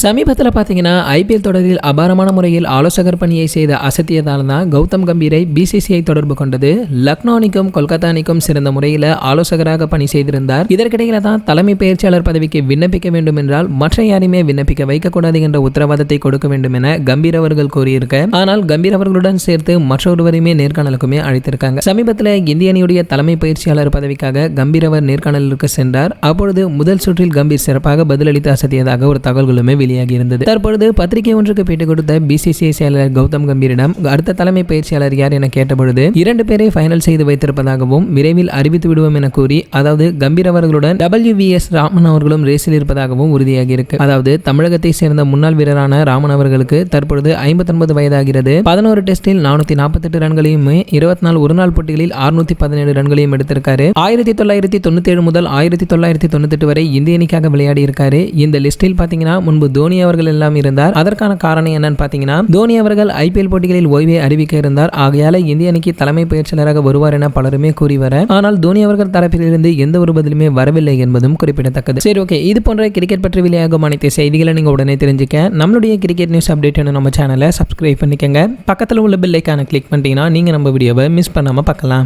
சமீபத்தில் பார்த்தீங்கன்னா ஐபிஎல் தொடரில் அபாரமான முறையில் ஆலோசகர் பணியை செய்த அசத்தியதால் தான் கௌதம் கம்பீரை பிசிசிஐ தொடர்பு கொண்டது. லக்னோ அணிக்கும் கொல்கத்தா அணிக்கும் சிறந்த முறையில் ஆலோசகராக பணி செய்திருந்தார். இதற்கிடையில தான் தலைமை பயிற்சியாளர் பதவிக்கு விண்ணப்பிக்க வேண்டும் என்றால் மற்ற யாரையுமே விண்ணப்பிக்க வைக்கக்கூடாது என்ற உத்தரவாதத்தை கொடுக்க வேண்டும் என கம்பீர் அவர்கள் கூறியிருக்க, ஆனால் கம்பீர் அவர்களுடன் சேர்த்து மற்றொருவரையுமே நேர்காணலுக்குமே அழைத்திருக்காங்க. சமீபத்தில் இந்திய அணியுடைய தலைமை பயிற்சியாளர் பதவிக்காக கம்பீர் அவர் நேர்காணலுக்கு சென்றார். அப்பொழுது முதல் சுற்றில் கம்பீர் சிறப்பாக பதிலளித்து அசத்தியதாக ஒரு தகவல்களுமே வெளியாகி இருந்தது. தற்பொழுது பத்திரிகை ஒன்றுக்கு பேட்டி கொடுத்த பிசிசிஐ செயலர் கௌதம் கம்பீரிடம் அடுத்த தலைமை பயிற்சியாளர் யார் என கேட்டபொழுது 2 பேரை ஃபைனல் செய்து வைத்திருப்பதாகவும் விரைவில் அறிவித்து விடுவோம் என கூறி, அதாவது கம்பீர் அவர்களுடன் WVS ராமன் அவர்களும் ரேஸில் இருப்பதாகவும் உறுதியாகி இருக்கு. அதாவது தமிழகத்தை சேர்ந்த முன்னாள் வீரரான ராமன் அவர்களுக்கு தற்பொழுது 59 வயதாகிறது. 11 டெஸ்டில் 448 ரன்களையும் 24 ஒருநாள் போட்டிகளில் 617 ரன்களையும் எடுத்திருக்காரு. 1997 முதல் 1998 வரை இந்திய அணிக்காக விளையாடி இருக்காரு. இந்த லிஸ்டில் பாத்தீங்கன்னா முன்பு தோனி அவர்கள் எல்லாம் இருந்தார். அதற்கான காரணம் என்னன்னு பாத்தீங்கன்னா, தோனி அவர்கள் ஐபிஎல் போட்டிகளில் ஓய்வை அறிவிக்க இருந்தார். ஆகையால இந்திய அணிக்கு தலைமை பயிற்சியாளராக வருவார் என பலருமே கூறி வர, ஆனால் தோனி அவர்கள் தரப்பிலிருந்து எந்த ஒரு பதிலுமே வரவில்லை என்பதும் குறிப்பிடத்தக்கது. சரி, ஓகே, இது போன்ற கிரிக்கெட் பற்றி வெளியாகும் அனைத்து செய்திகளை நீங்க உடனே தெரிஞ்சுக்க நம்மளுடைய கிரிக்கெட் நியூஸ் அப்டேட் நம்ம சேனலை சப்ஸ்கிரைப் பண்ணிக்கங்க. பக்கத்தில் உள்ள பெல் ஐகானை கிளிக் பண்ணிட்டீங்கன்னா நீங்க நம்ம வீடியோவை மிஸ் பண்ணாம பார்க்கலாம்.